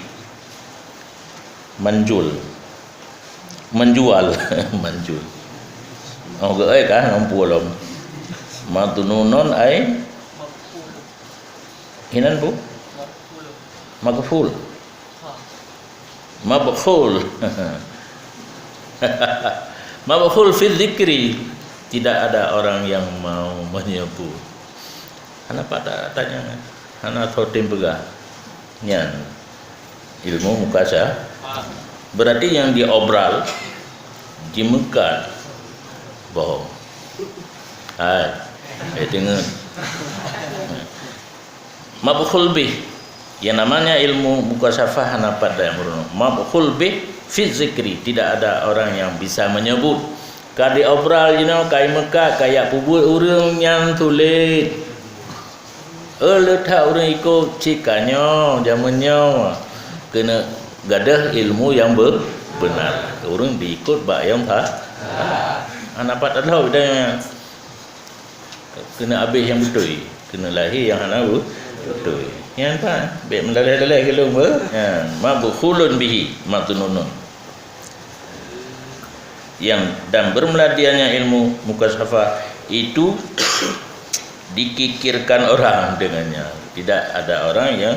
menjual menjual oh ge kan ngompualom matu nunon ai hinan bu magful mabkhul mabkhul fi dzikri. Tidak ada orang yang mau menyebut. Ana pada tanya, ana totem pegah. Nyan ilmu mukasa. Berarti yang diobral di Mekah bohong. Dengar. Mabkhul bih. Yang namanya ilmu mukasafah ana pada yang beruno. Mabkhul bih fi zikri. Tidak ada orang yang bisa menyebut. Kadi obral kai Mekah kayak pubut urang yang tulis. Letak orang ikut cikannya zamannya kena gadah ilmu yang benar. Orang diikut bak yang tak. Anak pat tahu dah kena habis yang betul. Kena lahir yang anak betul. Yang apa? Baik mendalah-dalah kelung ber. Ya, mabkhulun bihi matununun. Yang dan bermeladiannya ilmu mukasafah itu dikikirkan orang dengannya. Tidak ada orang yang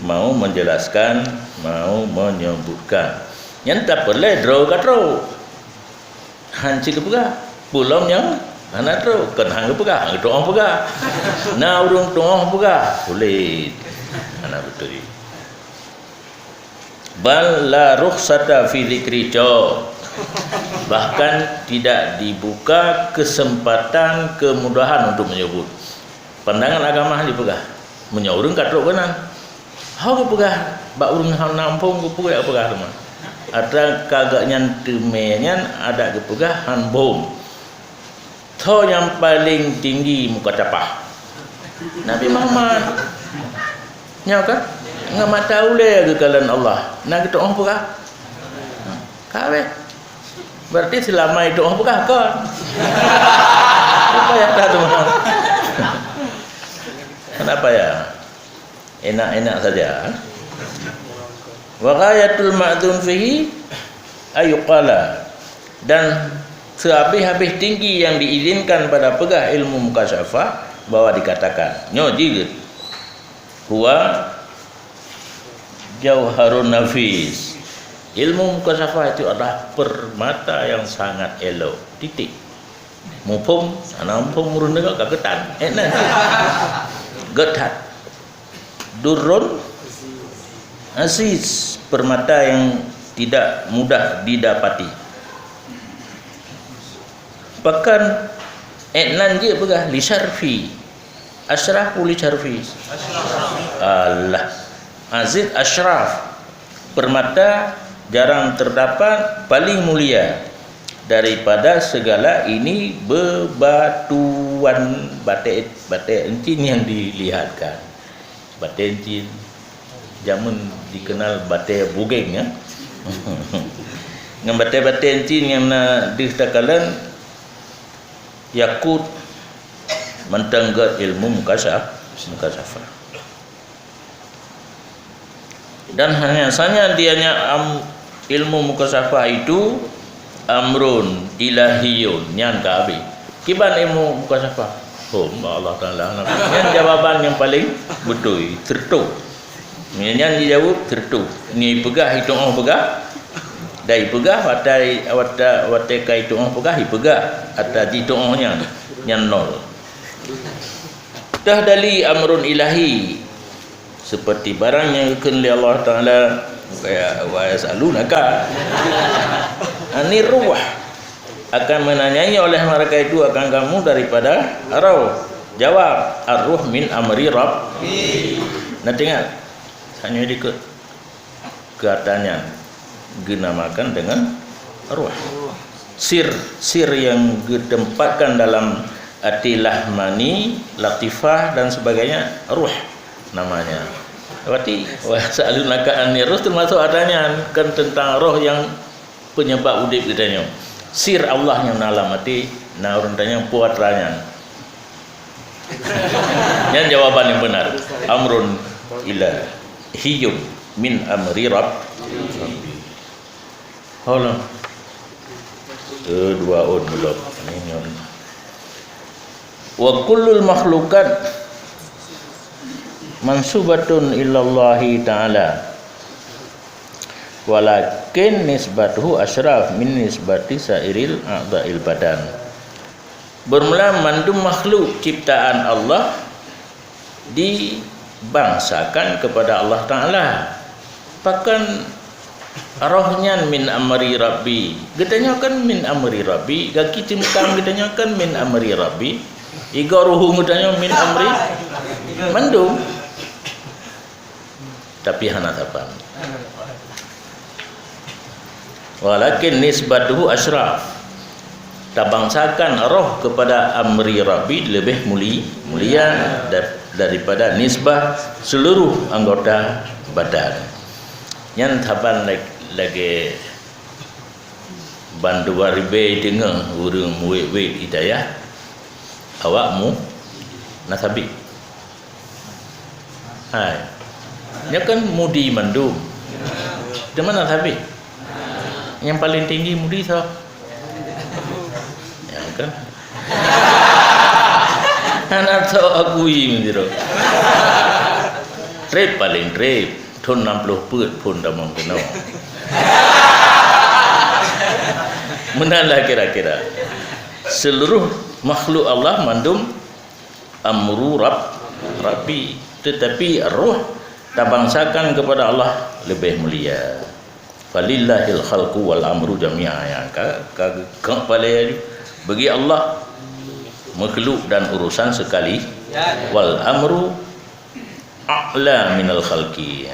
mau menjelaskan, mau menyebutkan. Yang tak boleh draw katro. Hanci ke pula. Pulang yang Anak tu kan hang pegah, hang doang pegah. Na urung doang pegah. Boleh. Anak betul ni. Bal la rukhsata fi dzikri jo. Bahkan tidak dibuka kesempatan kemudahan untuk menyebut. Pandangan agama dipegah. Menyaurung katrok benan. Hau pegah, bak urung hang nampung ku pegah rumah. Ada kagaknya temenyan ada kepegah han bom. Tho yang paling tinggi muka capah Nabi Muhammad nya kan ngamat tahu le kekalan Allah nak kita orang pegah kawe berarti selama itu orang pegah kan apa ya tak tu kenapa ya enak-enak saja wa ghayatul ma'dun fihi ayuqala dan sehabis-habis tinggi yang diizinkan pada pegah ilmu mukasyafah bahwa dikatakan nyo juga huwa jauharun nafis. Ilmu mukasyafah itu adalah permata yang sangat elok. Titik. Mupum ana mumpung murun dekat kagetan. Enak. Getat. Durrun aziz, permata yang tidak mudah didapati. Bahkan etnan je pegah li syarfi asrafu li syarfi Allah aziz ashraf, permata jarang terdapat paling mulia daripada segala ini bebatuan batik encin yang dilihatkan. Batik encin zaman dikenal batik bugeng ya. Dengan batik encin yang dikatakan yakut mentenggat ilmu mukasyafah. Dan hanya dianya ilmu mukasyafah itu amrun ilahiyun nyan kabi. Kiban ilmu mukasyafah. Allah Taala. Yang jawaban yang paling betul, tertu. Nyan dijawab tertu. Ni pegah itu orang pegah. Dai pegah watai kai tu orang pegah pegah atau di tu orang yang nol. Dah dali amrun ilahi seperti barang yang dikenali Allah Taala kayak wa yasalunaka ani ruh akan menanyai oleh mereka itu akan kamu daripada roh. Jawab ar-ruh min amri rabbi. Nah tengok hanya dikut katanya dinamakan dengan ruh. Sir yang ditempatkan dalam hati lahmani, latifah dan sebagainya, ruh namanya. Berarti wasalunaka anir ruh termasuk adanya kan tentang roh yang penyebab udip kitanya. Sir Allah yang dalam hati, nah orang tanya puatranya. Yang jawaban yang benar, amrun ilahiyum min amri rabbi. Hola. Dua on belum. Ini on. Wa kullul makhlukat mansubatun ilallahi ta'ala. Walakin nisbatuhu asyraf min nisbati sairil a'dha'il badan. Bermula mandum makhluk ciptaan Allah dibangsakan kepada Allah Ta'ala. Bahkan rohnya min amri rabbi. Getanya kan min amri rabbi. Gaki timkam getanya kan min amri rabbi. Iga ruhu getanya min amri mandum. Tapi hana tapan. Walakin nisbatuhu asyraf. Tabangsakan roh kepada amri rabbi lebih mulia daripada nisbah seluruh anggota badan. Yang taban lagi bandu waribe dengan urang muwe hidayah awakmu nasabi. Hai. Dia kan mudi mandum. Di mana nasabi? Yang paling tinggi mudi so. Ya kan? Anak so akui mendiro. Trip paling trip. Thun 60 put pun dah mau kena. Menalah kira-kira seluruh makhluk Allah mandum amru Rabbi, tetapi ruh tabangsakan kepada Allah lebih mulia. Falillahil khalqu wal amru jami'a, yang kepala bagi Allah makhluk dan urusan sekali, wal amru a'la minal khalqi.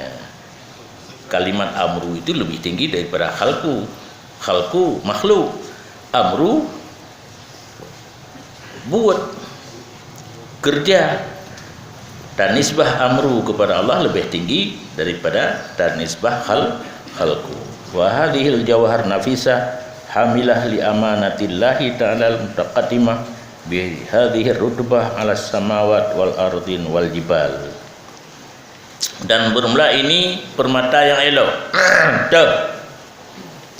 Kalimat amru itu lebih tinggi daripada khalqu makhluk, amru buat kerja, dan nisbah amru kepada Allah lebih tinggi daripada dan nisbah khalqu. Wa hadhil jawhar nafisah hamilah li amanatillahi ta'ala mutaqaddimah bi hadhihi rutbah 'ala samawat wal ardin wal jibal. Dan bermula ini permata yang elok.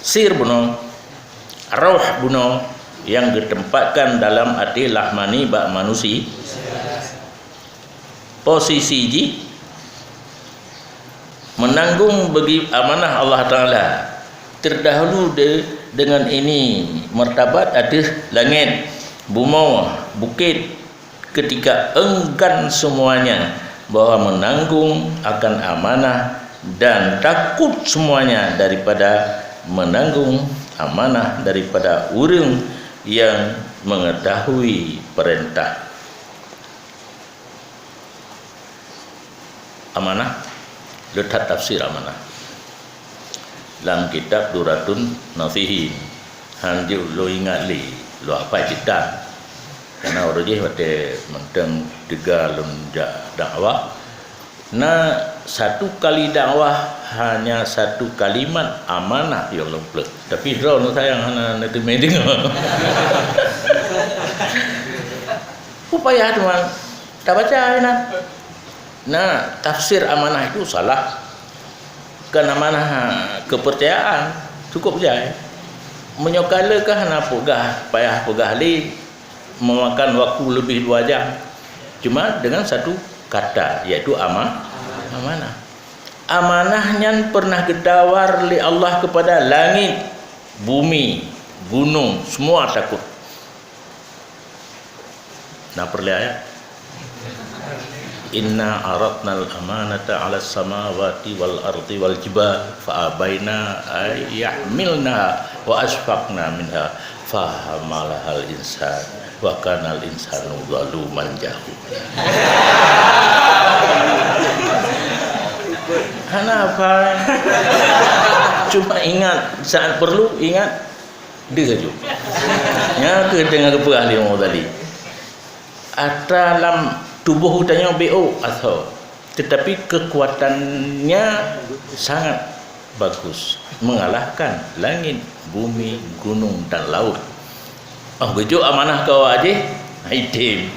Sir buno, roh buno yang ditempatkan dalam hati lahmani bak manusia. Posisi ji menanggung bagi amanah Allah Ta'ala. Terdahulu dengan ini martabat ada langit, bumi, bukit, ketika enggan semuanya bahwa menanggung akan amanah dan takut semuanya daripada menanggung amanah daripada orang yang mengetahui perintah. Amanah, letak tafsir amanah dalam kitab Duratun Nasihin. Hanju lo ingat li lo apa kita, karena orang je pada mentang tiga lunja dakwah. Nah, satu kali dakwah hanya satu kalimat amanah ya Allah. Tapi draw no sayang hana nanti meeting. Upaya teman tak baca nah. Nah, tafsir amanah itu salah. Kan amanah kepercayaan cukup je. Menyokalakah nak payah pegah li memakan waktu lebih 2 jam. Cuma dengan satu kata, iaitu amanah. Amanahnya pernah gedawar li Allah kepada langit, bumi, gunung, semua takut. Nah, perlihat inna aradnal amanata 'ala samawati wal ardi wal jibal fa abaina ay yahmilna wa asfaqna minha fa hamalahal insan wa kanal insanu zaluman jahula. Kenapa? Cuma ingat saat perlu, ingat dia saja. Ya, ke dengan keperah dia mau tadi. Dalam tubuh hutannya BO atau, tetapi kekuatannya sangat bagus, mengalahkan langit, bumi, gunung dan laut. Gejok amanah kau aja, itim,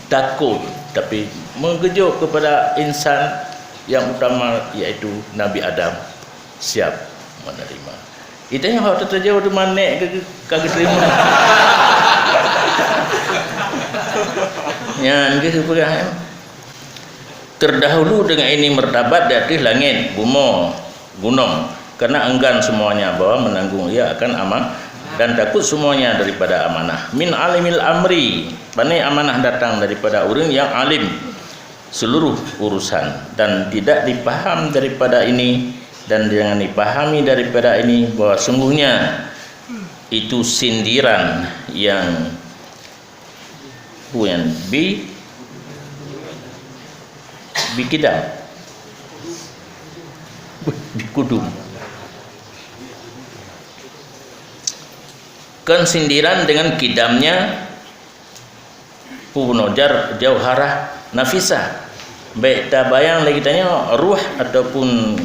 takut, tapi mengejok kepada insan yang utama, iaitu Nabi Adam, siap menerima. Itu yang harus terjauh di mana kagak terima. Ya, gitu pegang. Terdahulu dengan ini martabat dari langit, bumi, gunung, karena enggan semuanya bahwa menanggung ia akan amanah dan takut semuanya daripada amanah. Min alimil amri, pandai amanah datang daripada orang yang alim seluruh urusan, dan tidak dipaham daripada ini dan jangan dipahami daripada ini bahwa sungguhnya itu sindiran yang bikidam bikudum, kan sindiran dengan kidamnya punojar jauharah nafisah, baik tabayang lagi tanya ruh ataupun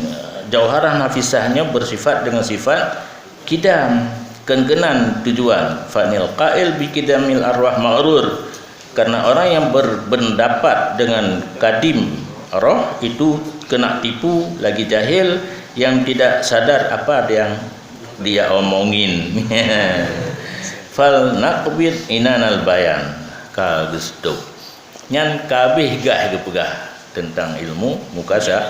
jauharah nafisahnya bersifat dengan sifat kidam, kengenan tujuan. Fanil qail bikidamil arwah ma'rur, karena orang yang berpendapat dengan kadim roh itu kena tipu, lagi jahil, yang tidak sadar apa yang dia omongin. Fal naqbid inanal bayan ka gesto nyan kabeh gah gepegah tentang ilmu mukasa.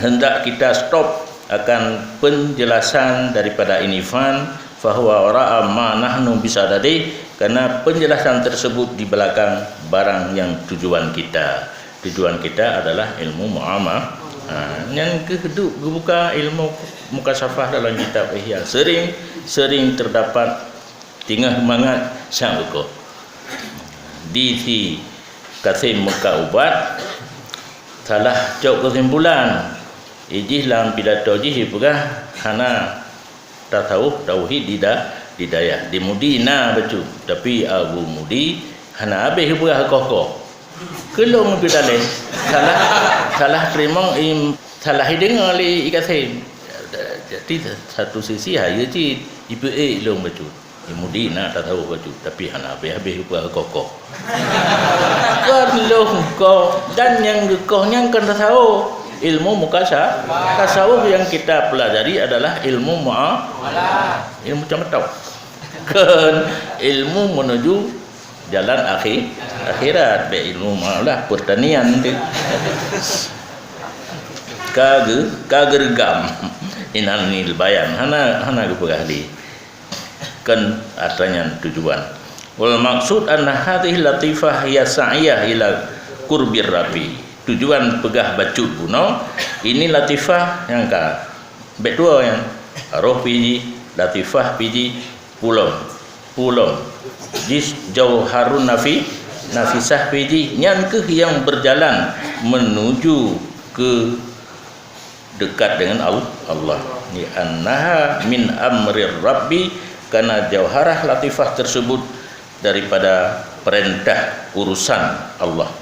Hendak kita stop akan penjelasan daripada ini fan fahuwa ra'a ma nahnu bisadadi, Karena penjelasan tersebut di belakang barang yang tujuan kita. Tujuan kita adalah ilmu muamalah. Yang kedua buka ilmu mukasafah dalam kitab Ihya sering terdapat tinggal semangat sang buku. Di si kasim muka ubat salah jauh kesimpulan ijih dalam pidato jih pegah hana tasawuf tauhid didaya di Mudina betul tapi Abu Mudi hana habis pegah kokoh kelong bidale salah terima salah dengar li ikasim. Jadi satu sisi hanya ci ibu ilmu betul di Mudina tasawuf betul tapi hana habis pegah kokoh kelong ko dan yang gekohnya kan tasawuf ilmu mukasafah. Tasawuf yang kita pelajari adalah ilmu muamalah, ilmu cametau. Kan ilmu menuju jalan akhirat, be ilmu muamalah pertanian tu. Kagergam inanil bayan hana gupagahli. Kan artinya tujuan. Wal maksud anna hadhihi latifah hiya sa'iyah ila qurbir rabbi. Tujuan pegah bacut buno ini latifah yang ka bedua yang roh piji latifah piji pulong jis jauharun nafisah piji yang berjalan menuju ke dekat dengan Allah ni annaha min amrir rabbi karena jauharah latifah tersebut daripada perintah urusan Allah.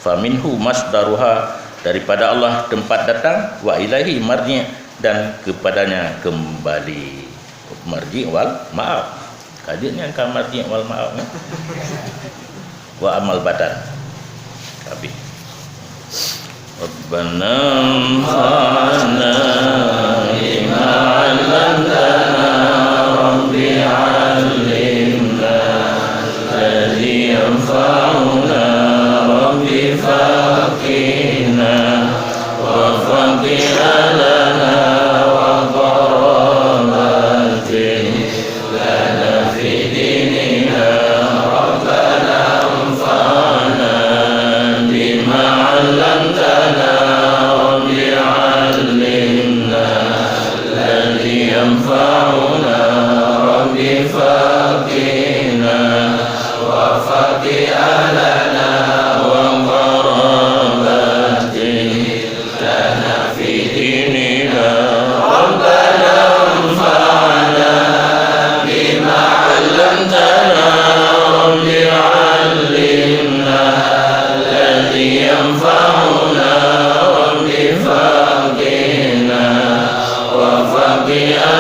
Faminhu masdaruha daripada Allah tempat datang wa ilahi marji dan kepadanya kembali. Marji wal ma'ab. Kajiannya kan marji wal ma'ab ni. Wa amal badan. Tapi Rabbana anfa'na bima 'allamtana rabbi 'allimna alladhi yanfa'una faqina wa faqina lana wa qarabatin lana fi dinina rabbana anfa'na bima 'allamtana rabbi 'allimna alladhi yanfa'una rabbi faqina wa faqina lana Wa faqina